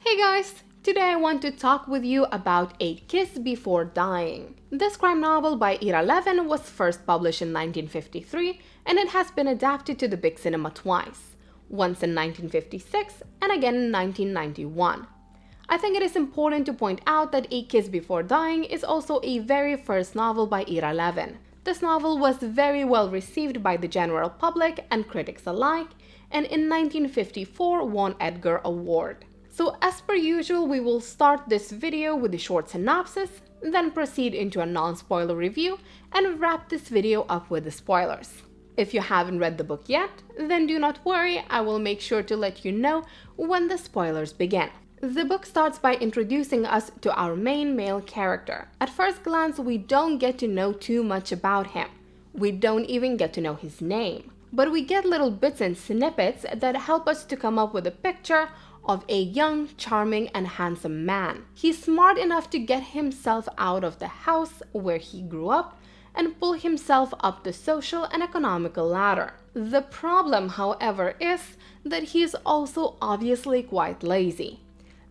Hey guys! Today I want to talk with you about A Kiss Before Dying. This crime novel by Ira Levin was first published in 1953 and it has been adapted to the big cinema twice, once in 1956 and again in 1991. I think it is important to point out that A Kiss Before Dying is also a very first novel by Ira Levin. This novel was very well received by the general public and critics alike, and in 1954 won Edgar Award. So as per usual, we will start this video with a short synopsis, then proceed into a non-spoiler review, and wrap this video up with the spoilers. If you haven't read the book yet, then do not worry, I will make sure to let you know when the spoilers begin. The book starts by introducing us to our main male character. At first glance, we don't get to know too much about him. We don't even get to know his name. But we get little bits and snippets that help us to come up with a picture of a young, charming, and handsome man. He's smart enough to get himself out of the house where he grew up and pull himself up the social and economical ladder. The problem, however, is that he is also obviously quite lazy.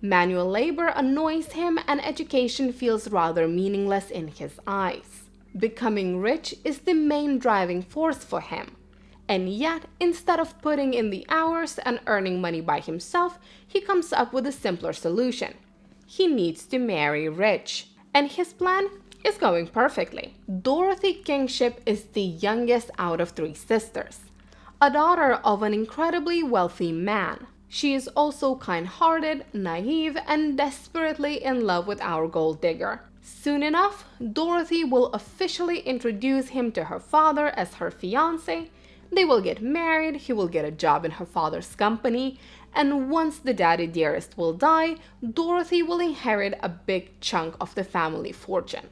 Manual labor annoys him and education feels rather meaningless in his eyes. Becoming rich is the main driving force for him. And yet, instead of putting in the hours and earning money by himself, he comes up with a simpler solution. He needs to marry rich. And his plan is going perfectly. Dorothy Kingship is the youngest out of 3 sisters, a daughter of an incredibly wealthy man. She is also kind-hearted, naive, and desperately in love with our gold digger. Soon enough, Dorothy will officially introduce him to her father as her fiancé. They will get married, he will get a job in her father's company, and once the daddy dearest will die, Dorothy will inherit a big chunk of the family fortune.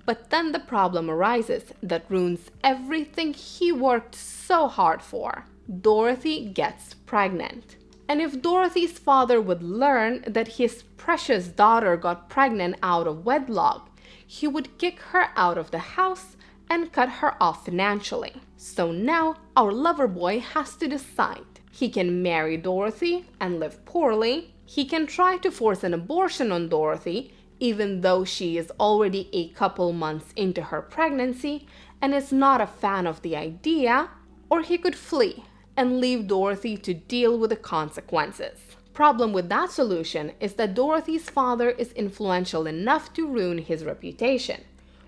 But then the problem arises that ruins everything he worked so hard for. Dorothy gets pregnant. And if Dorothy's father would learn that his precious daughter got pregnant out of wedlock, he would kick her out of the house and cut her off financially. So now our lover boy has to decide. He can marry Dorothy and live poorly. He can try to force an abortion on Dorothy, even though she is already a couple months into her pregnancy and is not a fan of the idea, or he could flee and leave Dorothy to deal with the consequences. Problem with that solution is that Dorothy's father is influential enough to ruin his reputation,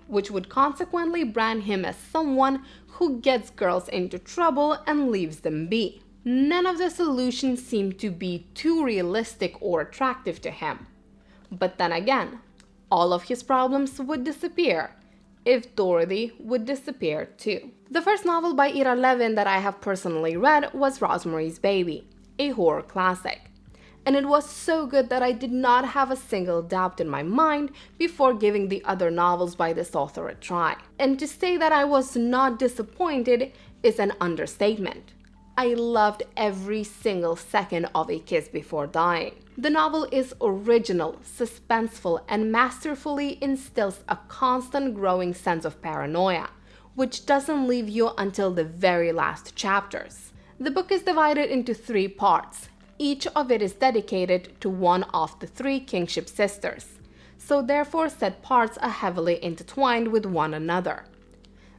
which would consequently brand him as someone who gets girls into trouble and leaves them be. None of the solutions seem to be too realistic or attractive to him. But then again, all of his problems would disappear if Dorothy would disappear too. The first novel by Ira Levin that I have personally read was Rosemary's Baby, a horror classic. And it was so good that I did not have a single doubt in my mind before giving the other novels by this author a try. And to say that I was not disappointed is an understatement. I loved every single second of A Kiss Before Dying. The novel is original, suspenseful, and masterfully instills a constant growing sense of paranoia, which doesn't leave you until the very last chapters. The book is divided into 3 parts. Each of it is dedicated to one of the 3 Kingship sisters, so therefore said parts are heavily intertwined with one another.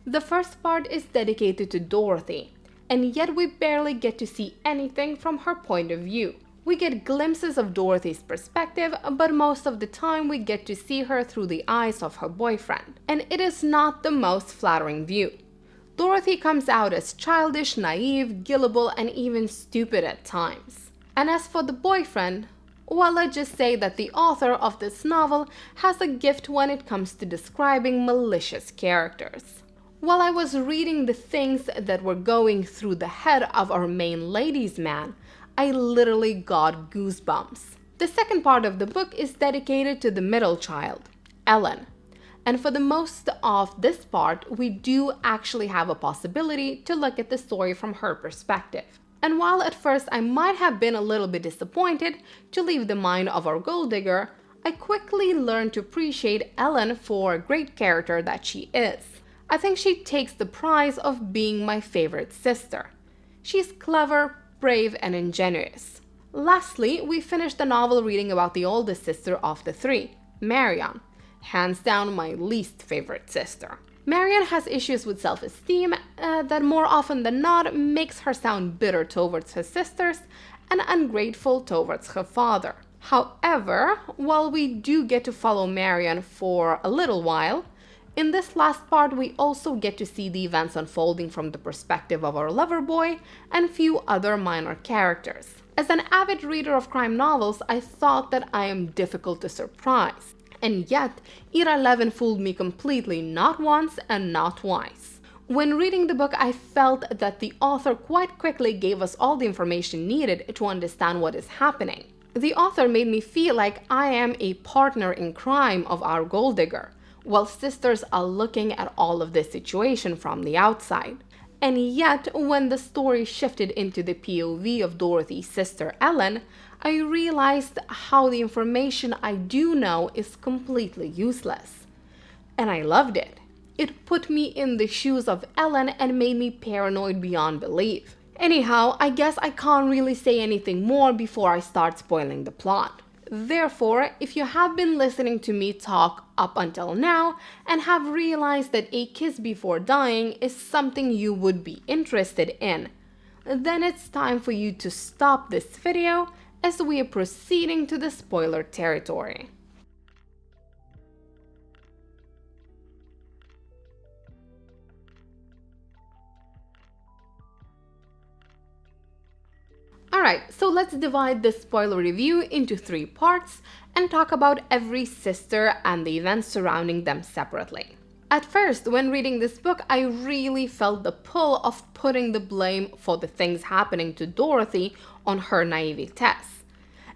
The first part is dedicated to Dorothy, and yet we barely get to see anything from her point of view. We get glimpses of Dorothy's perspective, but most of the time we get to see her through the eyes of her boyfriend, and it is not the most flattering view. Dorothy comes out as childish, naive, gullible, and even stupid at times. And as for the boyfriend, well, let's just say that the author of this novel has a gift when it comes to describing malicious characters. While I was reading the things that were going through the head of our main ladies' man, I literally got goosebumps. The second part of the book is dedicated to the middle child, Ellen. And for the most of this part, we do actually have a possibility to look at the story from her perspective. And while at first I might have been a little bit disappointed to leave the mind of our gold digger, I quickly learned to appreciate Ellen for a great character that she is. I think she takes the prize of being my favorite sister. She's clever, brave, and ingenious. Lastly, we finished the novel reading about the oldest sister of the three, Marianne. Hands down my least favorite sister. Marianne has issues with self-esteem that more often than not makes her sound bitter towards her sisters and ungrateful towards her father. However, while we do get to follow Marianne for a little while, in this last part we also get to see the events unfolding from the perspective of our lover boy and few other minor characters. As an avid reader of crime novels, I thought that I am difficult to surprise. And yet, Era 11 fooled me completely, not once and not twice. When reading the book, I felt that the author quite quickly gave us all the information needed to understand what is happening. The author made me feel like I am a partner in crime of our gold digger, while sisters are looking at all of this situation from the outside. And yet, when the story shifted into the POV of Dorothy's sister Ellen, I realized how the information I do know is completely useless. And I loved it. It put me in the shoes of Ellen and made me paranoid beyond belief. Anyhow, I guess I can't really say anything more before I start spoiling the plot. Therefore, if you have been listening to me talk up until now and have realized that A Kiss Before Dying is something you would be interested in, then it's time for you to stop this video as we are proceeding to the spoiler territory. Alright, so let's divide this spoiler review into 3 parts and talk about every sister and the events surrounding them separately. At first, when reading this book, I really felt the pull of putting the blame for the things happening to Dorothy on her naivete,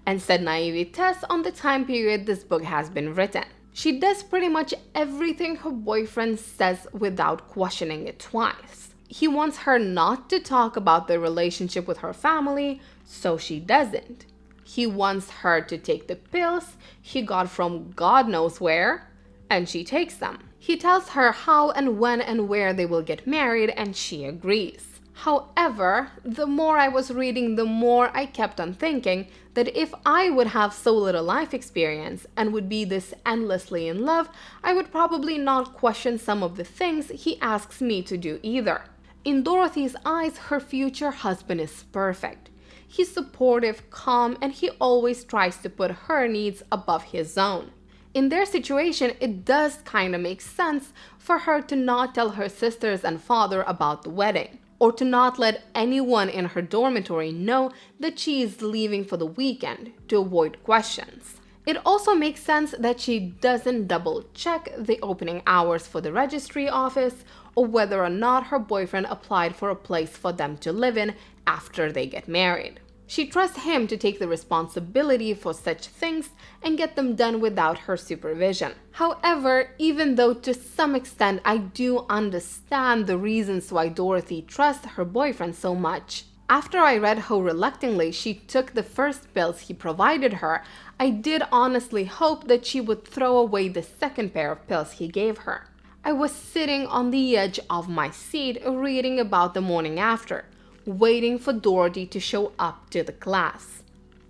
and said naivete on the time period this book has been written. She does pretty much everything her boyfriend says without questioning it twice. He wants her not to talk about the relationship with her family, so she doesn't. He wants her to take the pills he got from God knows where, and she takes them. He tells her how and when and where they will get married, and she agrees. However, the more I was reading, the more I kept on thinking that if I would have so little life experience and would be this endlessly in love, I would probably not question some of the things he asks me to do either. In Dorothy's eyes, her future husband is perfect. He's supportive, calm, and he always tries to put her needs above his own. In their situation, it does kind of make sense for her to not tell her sisters and father about the wedding, or to not let anyone in her dormitory know that she is leaving for the weekend to avoid questions. It also makes sense that she doesn't double check the opening hours for the registry office or whether or not her boyfriend applied for a place for them to live in after they get married. She trusts him to take the responsibility for such things and get them done without her supervision. However, even though to some extent I do understand the reasons why Dorothy trusts her boyfriend so much, after I read how reluctantly she took the first pills he provided her, I did honestly hope that she would throw away the second pair of pills he gave her. I was sitting on the edge of my seat reading about the morning after, waiting for Dorothy to show up to the class,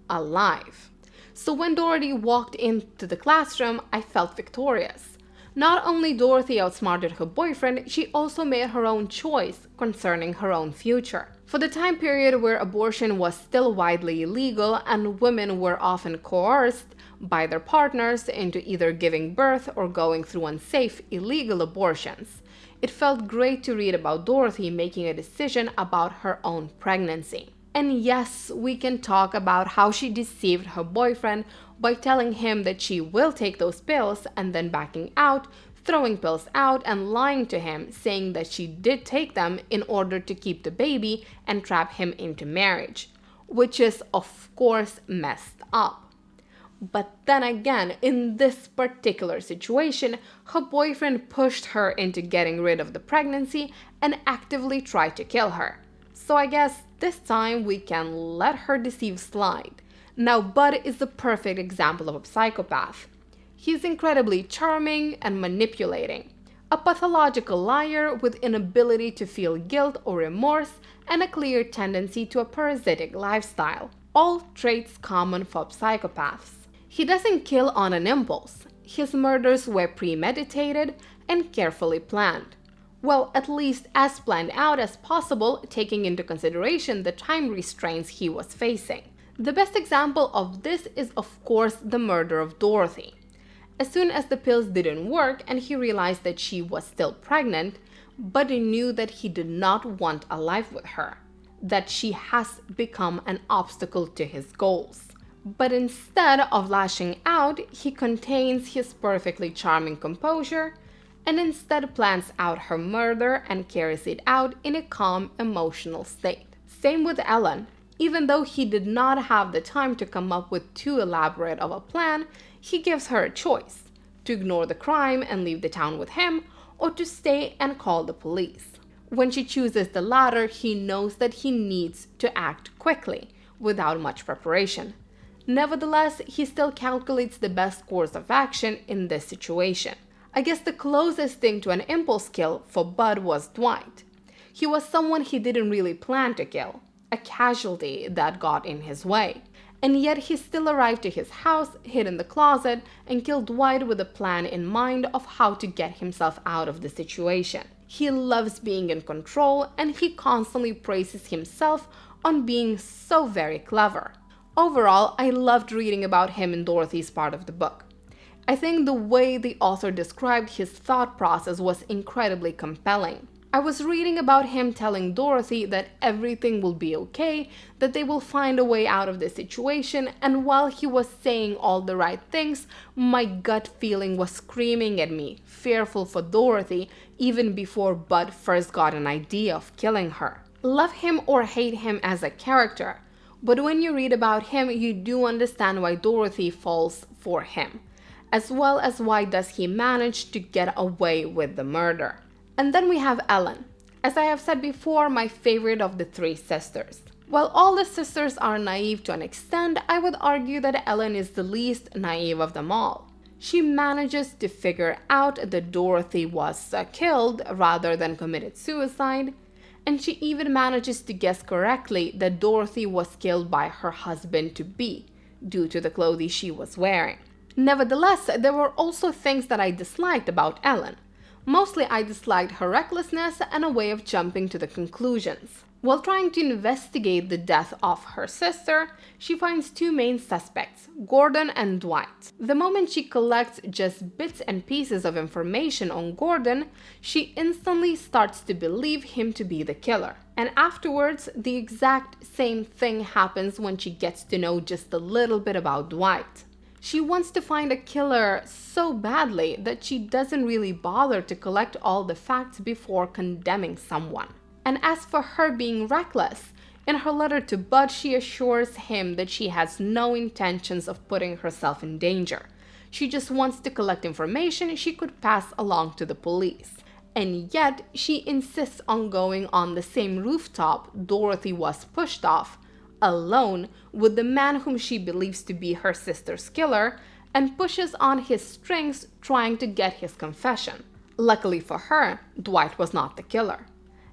alive. So when Dorothy walked into the classroom, I felt victorious. Not only Dorothy outsmarted her boyfriend, she also made her own choice concerning her own future. For the time period where abortion was still widely illegal and women were often coerced by their partners into either giving birth or going through unsafe, illegal abortions, it felt great to read about Dorothy making a decision about her own pregnancy. And yes, we can talk about how she deceived her boyfriend by telling him that she will take those pills and then backing out, throwing pills out and lying to him, saying that she did take them in order to keep the baby and trap him into marriage, which is of course messed up. But then again, in this particular situation, her boyfriend pushed her into getting rid of the pregnancy and actively tried to kill her. So I guess this time we can let her deceive slide. Now, Bud is the perfect example of a psychopath. He's incredibly charming and manipulating, a pathological liar with inability to feel guilt or remorse, and a clear tendency to a parasitic lifestyle. all traits common for psychopaths. He doesn't kill on an impulse. His murders were premeditated and carefully planned. Well, at least as planned out as possible, taking into consideration the time restraints he was facing. The best example of this is, of course, the murder of Dorothy. As soon as the pills didn't work and he realized that she was still pregnant, Buddy knew that he did not want a life with her, that she has become an obstacle to his goals. But instead of lashing out, he contains his perfectly charming composure and instead plans out her murder and carries it out in a calm, emotional state. Same with Ellen. Even though he did not have the time to come up with too elaborate of a plan, he gives her a choice: to ignore the crime and leave the town with him, or to stay and call the police. When she chooses the latter, he knows that he needs to act quickly, without much preparation. Nevertheless, he still calculates the best course of action in this situation. I guess the closest thing to an impulse kill for Bud was Dwight. He was someone he didn't really plan to kill, a casualty that got in his way. And yet he still arrived to his house, hid in the closet, and killed Dwight with a plan in mind of how to get himself out of the situation. He loves being in control, and he constantly praises himself on being so very clever. Overall, I loved reading about him in Dorothy's part of the book. I think the way the author described his thought process was incredibly compelling. I was reading about him telling Dorothy that everything will be okay, that they will find a way out of the situation, and while he was saying all the right things, my gut feeling was screaming at me, fearful for Dorothy, even before Bud first got an idea of killing her. Love him or hate him as a character, but when you read about him, you do understand why Dorothy falls for him, as well as why does he manage to get away with the murder. And then we have Ellen. As I have said before, my favorite of the three sisters. While all the sisters are naive to an extent, I would argue that Ellen is the least naive of them all. She manages to figure out that Dorothy was killed rather than committed suicide, and she even manages to guess correctly that Dorothy was killed by her husband-to-be due to the clothes she was wearing. Nevertheless, there were also things that I disliked about Ellen. Mostly I disliked her recklessness and a way of jumping to the conclusions. While trying to investigate the death of her sister, she finds two main suspects, Gordon and Dwight. The moment she collects just bits and pieces of information on Gordon, she instantly starts to believe him to be the killer. And afterwards, the exact same thing happens when she gets to know just a little bit about Dwight. She wants to find a killer so badly that she doesn't really bother to collect all the facts before condemning someone. And as for her being reckless, in her letter to Bud, she assures him that she has no intentions of putting herself in danger. She just wants to collect information she could pass along to the police. And yet, she insists on going on the same rooftop Dorothy was pushed off, alone with the man whom she believes to be her sister's killer, and pushes on his strings trying to get his confession. Luckily for her, Dwight was not the killer.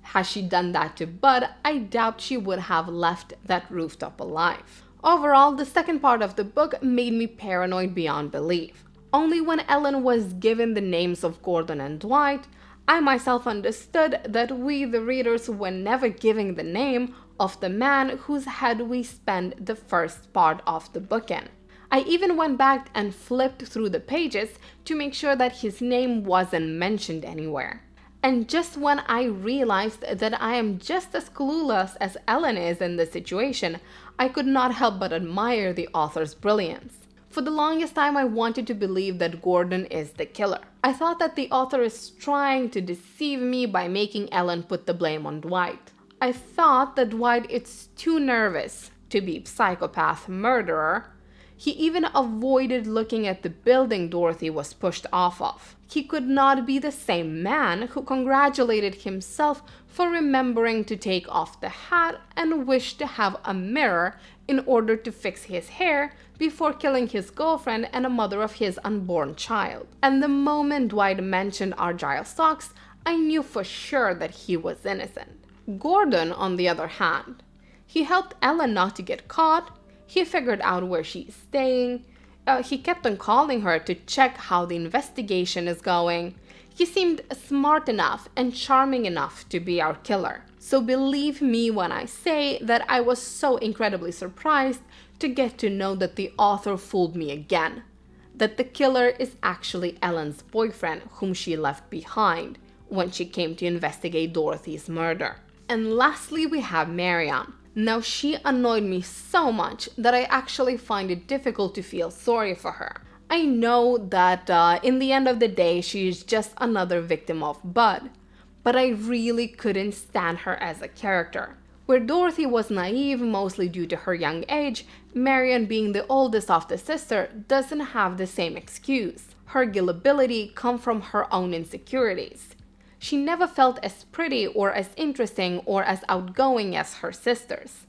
Had she done that to Bud, I doubt she would have left that rooftop alive. Overall, the second part of the book made me paranoid beyond belief. Only when Ellen was given the names of Gordon and Dwight, I myself understood that we, the readers, were never giving the name of the man whose head we spend the first part of the book in. I even went back and flipped through the pages to make sure that his name wasn't mentioned anywhere. And just when I realized that I am just as clueless as Ellen is in this situation, I could not help but admire the author's brilliance. For the longest time, I wanted to believe that Gordon is the killer. I thought that the author is trying to deceive me by making Ellen put the blame on Dwight. I thought that Dwight is too nervous to be psychopath murderer. He even avoided looking at the building Dorothy was pushed off of. He could not be the same man who congratulated himself for remembering to take off the hat and wished to have a mirror in order to fix his hair before killing his girlfriend and a mother of his unborn child. And the moment Dwight mentioned Argyle socks, I knew for sure that he was innocent. Gordon, on the other hand, he helped Ellen not to get caught. He figured out where she's staying. He kept on calling her to check how the investigation is going. He seemed smart enough and charming enough to be our killer. So believe me when I say that I was so incredibly surprised to get to know that the author fooled me again. That the killer is actually Ellen's boyfriend, whom she left behind when she came to investigate Dorothy's murder. And lastly, we have Marianne. Now, she annoyed me so much that I actually find it difficult to feel sorry for her. I know that in the end of the day, she is just another victim of Bud, but I really couldn't stand her as a character. Where Dorothy was naive mostly due to her young age, Marianne, being the oldest of the sisters, doesn't have the same excuse. Her gullibility comes from her own insecurities. She never felt as pretty or as interesting or as outgoing as her sisters.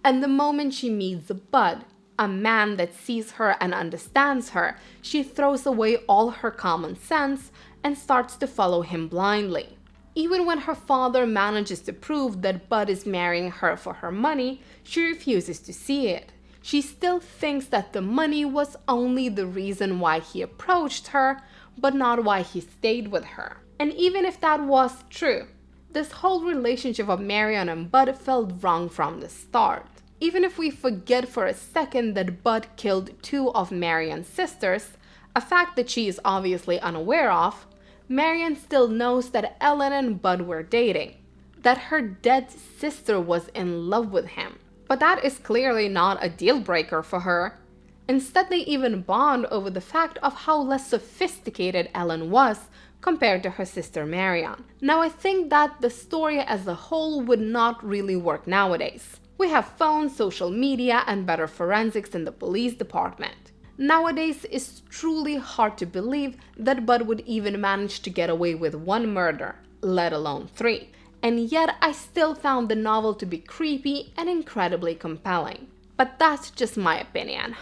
And the moment she meets Bud, a man that sees her and understands her, she throws away all her common sense and starts to follow him blindly. Even when her father manages to prove that Bud is marrying her for her money, she refuses to see it. She still thinks that the money was only the reason why he approached her, but not why he stayed with her. And even if that was true, this whole relationship of Marianne and Bud felt wrong from the start. Even if we forget for a second that Bud killed two of Marianne's sisters, a fact that she is obviously unaware of, Marianne still knows that Ellen and Bud were dating, that her dead sister was in love with him. But that is clearly not a deal breaker for her. Instead, they even bond over the fact of how less sophisticated Ellen was compared to her sister Marianne. Now, I think that the story as a whole would not really work nowadays. We have phones, social media, and better forensics in the police department. Nowadays, it's truly hard to believe that Bud would even manage to get away with one murder, let alone 3. And yet, I still found the novel to be creepy and incredibly compelling. But that's just my opinion.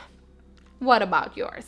What about yours?